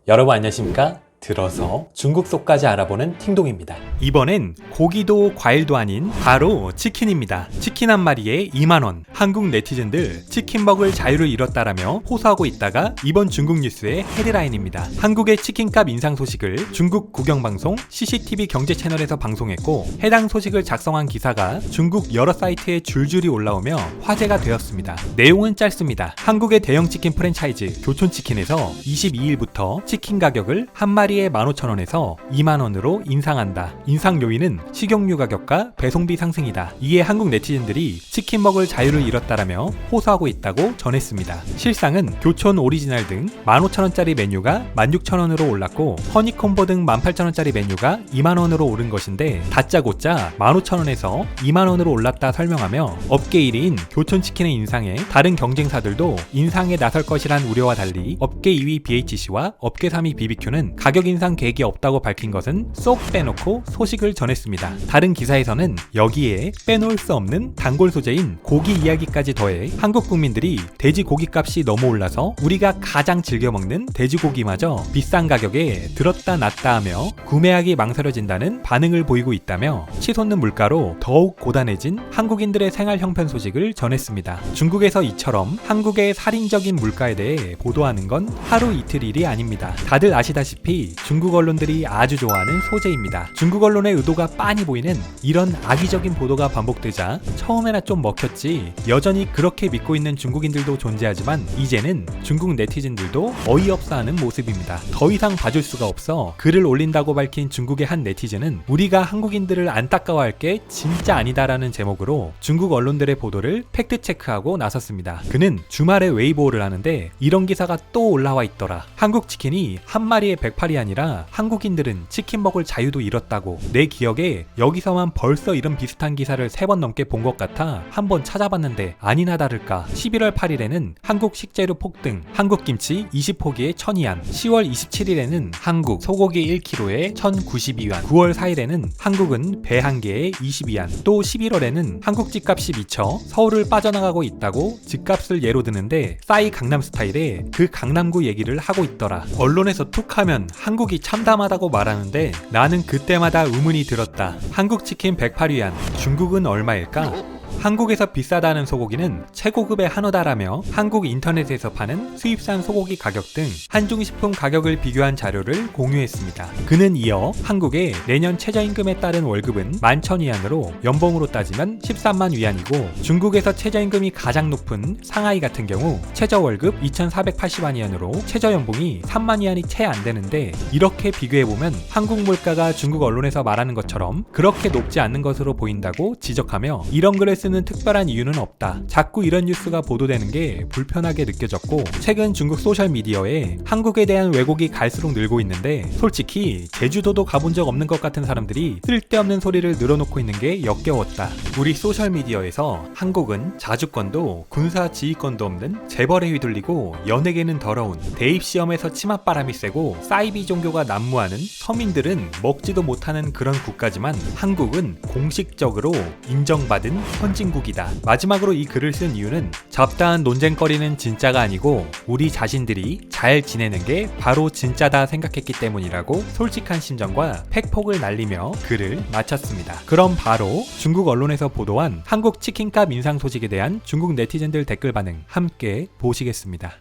여러분 안녕하십니까? 들어서 중국 속까지 알아보는 팅동입니다. 이번엔 고기도 과일도 아닌 바로 치킨입니다. 치킨 한 마리에 2만원. 한국 네티즌들 치킨 먹을 자유를 잃었다라며 호소하고 있다가 이번 중국 뉴스의 헤드라인입니다. 한국의 치킨값 인상 소식을 중국 국영방송 CCTV 경제 채널에서 방송했고, 해당 소식을 작성한 기사가 중국 여러 사이트에 줄줄이 올라오며 화제가 되었습니다. 내용은 짧습니다. 한국의 대형 치킨 프랜차이즈 교촌치킨에서 22일부터 치킨 가격을 한 마리에 15,000원에서 2만원으로 인상한다. 인상 요인은 식용유 가격과 배송비 상승이다. 이에 한국 네티즌들이 치킨 먹을 자유를 잃었다라며 호소하고 있다고 전했습니다. 실상은 교촌 오리지널 등 15,000원짜리 메뉴가 16,000원으로 올랐고, 허니콤보 등 18,000원짜리 메뉴가 2만원으로 오른 것인데, 다짜고짜 15,000원에서 2만원으로 올랐다 설명하며 업계 1위인 교촌치킨의 인상에 다른 경쟁사들도 인상에 나설 것이란 우려와 달리 업계 2위 BHC와 업계 3위 BBQ는 가격 인상 계획이 없다고 밝힌 것은 쏙 빼놓고 소식을 전했습니다. 다른 기사에서는 여기에 빼놓을 수 없는 단골 소재인 고기 이야기까지 더해 한국 국민들이 돼지고기 값이 너무 올라서 우리가 가장 즐겨 먹는 돼지고기마저 비싼 가격에 들었다 놨다 하며 구매하기 망설여진다는 반응을 보이고 있다며 치솟는 물가로 더욱 고단해진 한국인들의 생활 형편 소식을 전했습니다. 중국에서 이처럼 한국의 살인적인 물가에 대해 보도하는 건 하루 이틀 일이 아닙니다. 다들 아시다시피 중국 언론들이 아주 좋아하는 소재입니다. 중국 언론의 의도가 빤히 보이는 이런 악의적인 보도가 반복되자 처음에나 좀 먹혔지, 여전히 그렇게 믿고 있는 중국인들도 존재하지만 이제는 중국 네티즌들도 어이없어하는 모습입니다. 더 이상 봐줄 수가 없어 글을 올린다고 밝힌 중국의 한 네티즌은 우리가 한국인들을 안타까워할 게 진짜 아니다라는 제목으로 중국 언론들의 보도를 팩트체크하고 나섰습니다. 그는 주말에 웨이보를 하는데 이런 기사가 또 올라와 있더라. 한국 치킨이 한 마리에 108이 아니라 한국인들은 치킨 먹을 자유도 잃었다고. 내 기억에 여기서만 벌써 이런 비슷한 기사를 3번 넘게 본 것 같아 한번 찾아봤는데 아니나 다를까 11월 8일에는 한국 식재료 폭등, 한국 김치 20포기에 1,000위안, 10월 27일에는 한국 소고기 1kg에 1,092위안, 9월 4일에는 한국은 배 한 개에 20위안, 또 11월에는 한국 집값이 미쳐 서울을 빠져나가고 있다고 집값을 예로 드는데 싸이 강남스타일에 그 강남구 얘기를 하고 있더라. 언론에서 툭 하면 한국이 참담하다고 말하는데 나는 그때마다 의문이 들었다. 한국 치킨 108위안, 중국은 얼마일까? 한국에서 비싸다는 소고기는 최고급의 한우다라며 한국 인터넷에서 파는 수입산 소고기 가격 등 한중식품 가격을 비교한 자료를 공유했습니다. 그는 이어 한국의 내년 최저임금에 따른 월급은 11,000위안으로 연봉으로 따지면 13만 위안이고, 중국에서 최저임금이 가장 높은 상하이 같은 경우 최저월급 2,480위안으로 최저연봉이 3만 위안이 채 안 되는데, 이렇게 비교해보면 한국 물가가 중국 언론에서 말하는 것처럼 그렇게 높지 않는 것으로 보인다고 지적하며, 이런 글을 쓰는 특별한 이유는 없다. 자꾸 이런 뉴스가 보도되는 게 불편하게 느껴졌고, 최근 중국 소셜미디어에 한국에 대한 왜곡이 갈수록 늘고 있는데, 솔직히 제주도도 가본 적 없는 것 같은 사람들이 쓸데없는 소리를 늘어놓고 있는 게 역겨웠다. 우리 소셜미디어에서 한국은 자주권도 군사 지휘권도 없는 재벌에 휘둘리고 연예계는 더러운, 대입시험에서 치맛바람이 세고 사이비 종교가 난무하는, 서민들은 먹지도 못하는 그런 국가지만 한국은 공식적으로 인정받은 선진국이다. 마지막으로 이 글을 쓴 이유는 잡다한 논쟁거리는 진짜가 아니고 우리 자신들이 잘 지내는 게 바로 진짜다 생각했기 때문이라고 솔직한 심정과 팩폭을 날리며 글을 마쳤습니다. 그럼 바로 중국 언론에서 보도한 한국 치킨값 인상 소식에 대한 중국 네티즌들 댓글 반응 함께 보시겠습니다.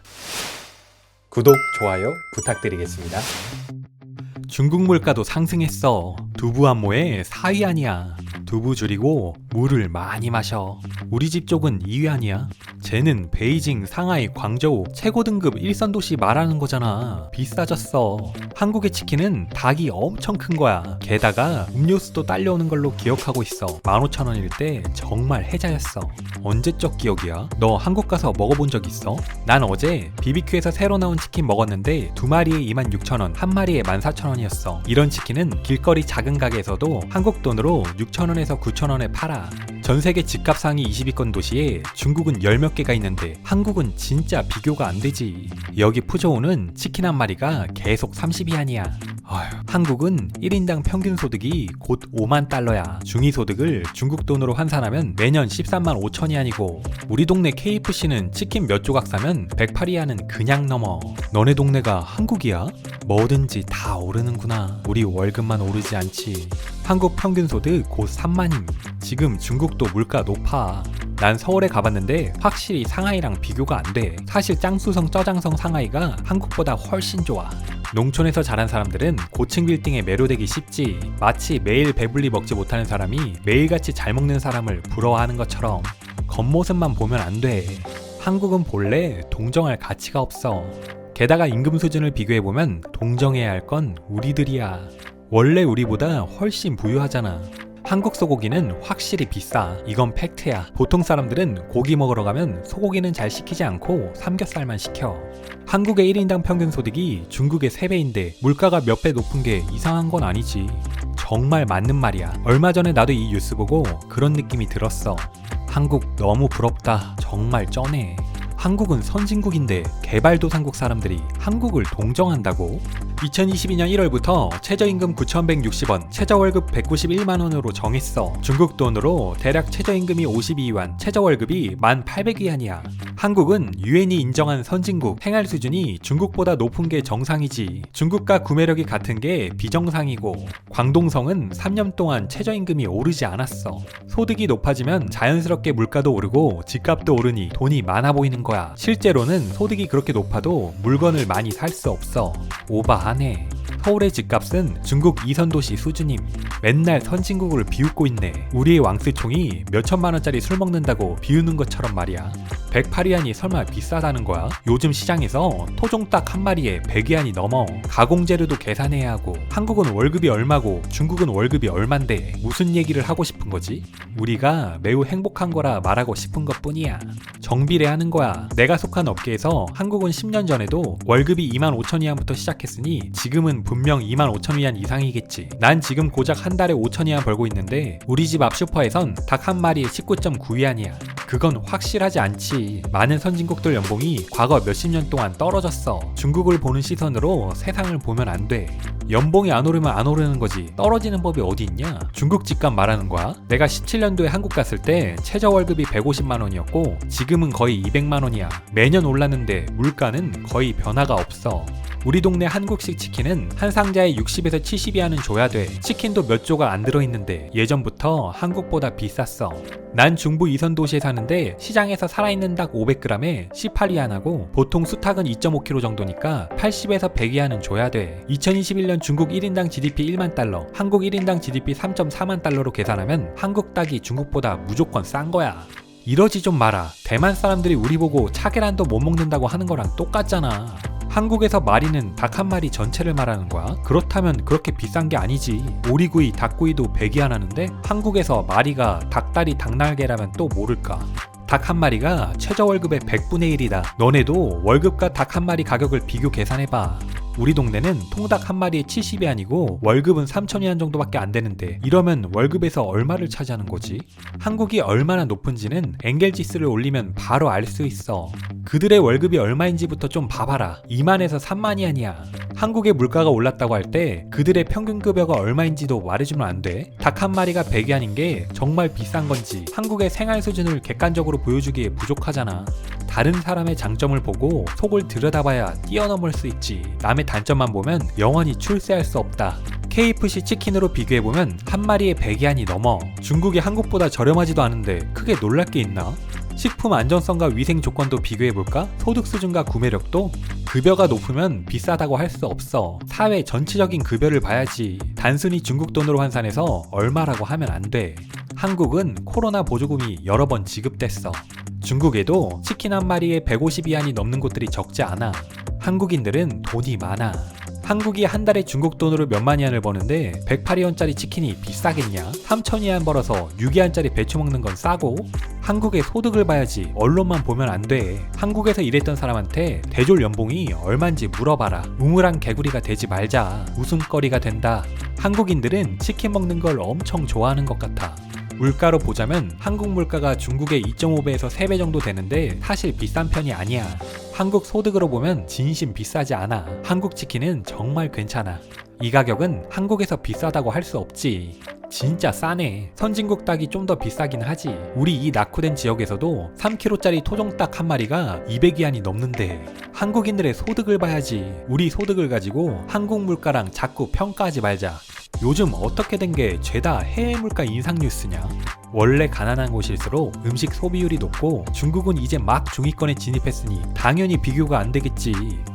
구독, 좋아요 부탁드리겠습니다. 중국 물가도 상승했어. 두부 한 모에 4위 아니야. 두부 줄이고 물을 많이 마셔. 우리 집 쪽은 2위 아니야. 쟤는 베이징, 상하이, 광저우 최고 등급 1선 도시 말하는 거잖아. 비싸졌어. 한국의 치킨은 닭이 엄청 큰 거야. 게다가 음료수도 딸려오는 걸로 기억하고 있어. 15,000원일 때 정말 혜자였어. 언제적 기억이야? 너 한국 가서 먹어본 적 있어? 난 어제 BBQ에서 새로 나온 치킨 먹었는데 2마리에 26,000원, 한 마리에 14,000원이었어. 이런 치킨은 길거리 작은 가게에서도 한국 돈으로 6,000원에서 9,000원에 팔아. 전세계 집값 상위 20위권 도시에 중국은 10몇 개가 있는데 한국은 진짜 비교가 안 되지. 여기 푸저우는 치킨 한 마리가 계속 30위안이야. 한국은 1인당 평균 소득이 곧 5만 달러야. 중위소득을 중국 돈으로 환산하면 매년 13만 5천위안이고 우리 동네 KFC는 치킨 몇 조각 사면 108위안은 그냥 넘어. 너네 동네가 한국이야? 뭐든지 다 오르는구나. 우리 월급만 오르지 않지. 한국 평균 소득 곧 3만임. 지금 중국도 물가 높아. 난 서울에 가봤는데 확실히 상하이랑 비교가 안 돼. 사실 짱수성 쩌장성 상하이가 한국보다 훨씬 좋아. 농촌에서 자란 사람들은 고층 빌딩에 매료되기 쉽지. 마치 매일 배불리 먹지 못하는 사람이 매일같이 잘 먹는 사람을 부러워하는 것처럼. 겉모습만 보면 안 돼. 한국은 본래 동정할 가치가 없어. 게다가 임금 수준을 비교해보면 동정해야 할 건 우리들이야. 원래 우리보다 훨씬 부유하잖아. 한국 소고기는 확실히 비싸. 이건 팩트야. 보통 사람들은 고기 먹으러 가면 소고기는 잘 시키지 않고 삼겹살만 시켜. 한국의 1인당 평균 소득이 중국의 3배인데 물가가 몇 배 높은 게 이상한 건 아니지. 정말 맞는 말이야. 얼마 전에 나도 이 뉴스 보고 그런 느낌이 들었어. 한국 너무 부럽다. 정말 쩌네. 한국은 선진국인데 개발도상국 사람들이 한국을 동정한다고? 2022년 1월부터 최저임금 9,160원, 최저월급 191만원으로 정했어. 중국 돈으로 대략 최저임금이 52위안, 최저월급이 1,800위안이야. 한국은 유엔이 인정한 선진국, 생활 수준이 중국보다 높은 게 정상이지. 중국과 구매력이 같은 게 비정상이고, 광동성은 3년 동안 최저임금이 오르지 않았어. 소득이 높아지면 자연스럽게 물가도 오르고 집값도 오르니 돈이 많아 보이는 거야. 실제로는 소득이 그렇게 높아도 물건을 많이 살 수 없어. 오바하네. 서울의 집값은 중국 2선 도시 수준임. 맨날 선진국을 비웃고 있네. 우리의 왕스총이 몇천만원짜리 술 먹는다고 비우는 것처럼 말이야. 108위안이 설마 비싸다는 거야? 요즘 시장에서 토종닭 한 마리에 100위안이 넘어. 가공재료도 계산해야 하고. 한국은 월급이 얼마고 중국은 월급이 얼만데 무슨 얘기를 하고 싶은 거지? 우리가 매우 행복한 거라 말하고 싶은 것 뿐이야. 정비례하는 거야. 내가 속한 업계에서 한국은 10년 전에도 월급이 25,000위안부터 시작했으니 지금은 분명 25,000위안 이상이겠지. 난 지금 고작 한 달에 5,000위안 벌고 있는데 우리 집 앞 슈퍼에선 닭 한 마리에 19.9위안이야. 그건 확실하지 않지. 많은 선진국들 연봉이 과거 몇십 년 동안 떨어졌어. 중국을 보는 시선으로 세상을 보면 안 돼. 연봉이 안 오르면 안 오르는 거지. 떨어지는 법이 어디 있냐? 중국 집값 말하는 거야? 내가 17년도에 한국 갔을 때 최저 월급이 150만원이었고 지금은 거의 200만원이야. 매년 올랐는데 물가는 거의 변화가 없어. 우리 동네 한국식 치킨은 한 상자에 60에서 70위안은 줘야 돼. 치킨도 몇 조각 안 들어있는데 예전부터 한국보다 비쌌어. 난 중부 2선 도시에 사는데 시장에서 살아있는 닭 500g에 18위안하고 보통 수탉은 2.5kg 정도니까 80에서 100위안은 줘야 돼. 2021년 중국 1인당 GDP 1만 달러, 한국 1인당 GDP 3.4만 달러로 계산하면 한국 닭이 중국보다 무조건 싼 거야. 이러지 좀 마라. 대만 사람들이 우리 보고 차계란도 못 먹는다고 하는 거랑 똑같잖아. 한국에서 마리는 닭 한 마리 전체를 말하는 거야? 그렇다면 그렇게 비싼 게 아니지. 오리구이, 닭구이도 100위안 하는데 한국에서 마리가 닭다리, 닭날개라면 또 모를까? 닭 한 마리가 최저 월급의 100분의 1이다. 너네도 월급과 닭 한 마리 가격을 비교 계산해봐. 우리 동네는 통닭 한 마리에 70위안이고 월급은 3,000위안 정도밖에 안 되는데 이러면 월급에서 얼마를 차지하는 거지? 한국이 얼마나 높은지는 엥겔지수를 올리면 바로 알 수 있어. 그들의 월급이 얼마인지부터 좀 봐봐라. 2만에서 3만위안이야. 한국의 물가가 올랐다고 할 때 그들의 평균급여가 얼마인지도 말해주면 안 돼? 닭 한 마리가 100위안인 게 정말 비싼 건지 한국의 생활 수준을 객관적으로 보여주기에 부족하잖아. 다른 사람의 장점을 보고 속을 들여다봐야 뛰어넘을 수 있지. 남의 단점만 보면 영원히 출세할 수 없다. KFC 치킨으로 비교해보면 한 마리에 100위안이 넘어. 중국이 한국보다 저렴하지도 않은데 크게 놀랄 게 있나? 식품 안전성과 위생 조건도 비교해볼까? 소득 수준과 구매력도? 급여가 높으면 비싸다고 할 수 없어. 사회 전체적인 급여를 봐야지. 단순히 중국 돈으로 환산해서 얼마라고 하면 안 돼. 한국은 코로나 보조금이 여러 번 지급됐어. 중국에도 치킨 한 마리에 150위안이 넘는 곳들이 적지 않아. 한국인들은 돈이 많아. 한국이 한 달에 중국 돈으로 몇만 위안을 버는데 108위안짜리 치킨이 비싸겠냐? 3,000위안 벌어서 6위안짜리 배추 먹는 건 싸고? 한국의 소득을 봐야지 언론만 보면 안 돼. 한국에서 일했던 사람한테 대졸 연봉이 얼만지 물어봐라. 우물안 개구리가 되지 말자. 웃음거리가 된다. 한국인들은 치킨 먹는 걸 엄청 좋아하는 것 같아. 물가로 보자면 한국 물가가 중국의 2.5배에서 3배 정도 되는데 사실 비싼 편이 아니야. 한국 소득으로 보면 진심 비싸지 않아. 한국 치킨은 정말 괜찮아. 이 가격은 한국에서 비싸다고 할 수 없지. 진짜 싸네. 선진국 닭이 좀 더 비싸긴 하지. 우리 이 낙후된 지역에서도 3kg짜리 토종닭 한 마리가 200위안이 넘는데 한국인들의 소득을 봐야지. 우리 소득을 가지고 한국 물가랑 자꾸 평가하지 말자. 요즘 어떻게 된 게 죄다 해외 물가 인상 뉴스냐? 원래 가난한 곳일수록 음식 소비율이 높고 중국은 이제 막 중위권에 진입했으니 당연히 비교가 안 되겠지.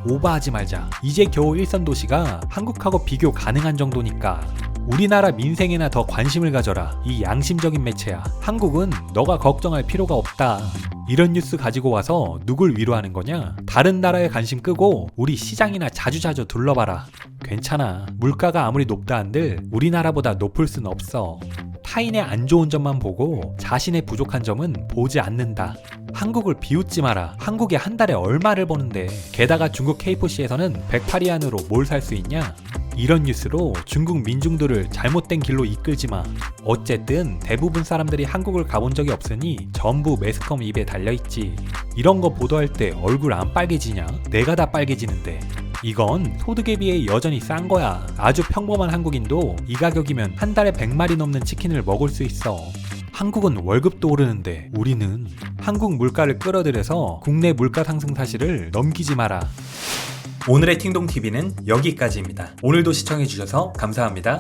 오버하지 말자. 이제 겨우 1선 도시가 한국하고 비교 가능한 정도니까. 우리나라 민생에나 더 관심을 가져라. 이 양심적인 매체야. 한국은 너가 걱정할 필요가 없다. 이런 뉴스 가지고 와서 누굴 위로하는 거냐? 다른 나라에 관심 끄고 우리 시장이나 자주자주 둘러봐라. 괜찮아. 물가가 아무리 높다 한들 우리나라보다 높을 순 없어. 타인의 안 좋은 점만 보고 자신의 부족한 점은 보지 않는다. 한국을 비웃지 마라. 한국이 한 달에 얼마를 버는데. 게다가 중국 KFC에서는 108위안으로 뭘 살 수 있냐? 이런 뉴스로 중국 민중들을 잘못된 길로 이끌지 마. 어쨌든 대부분 사람들이 한국을 가본 적이 없으니 전부 매스컴 입에 달려있지. 이런 거 보도할 때 얼굴 안 빨개지냐? 내가 다 빨개지는데. 이건 소득에 비해 여전히 싼 거야. 아주 평범한 한국인도 이 가격이면 한 달에 100마리 넘는 치킨을 먹을 수 있어. 한국은 월급도 오르는데 우리는 한국 물가를 끌어들여서 국내 물가 상승 사실을 넘기지 마라. 오늘의 팅동TV는 여기까지입니다. 오늘도 시청해주셔서 감사합니다.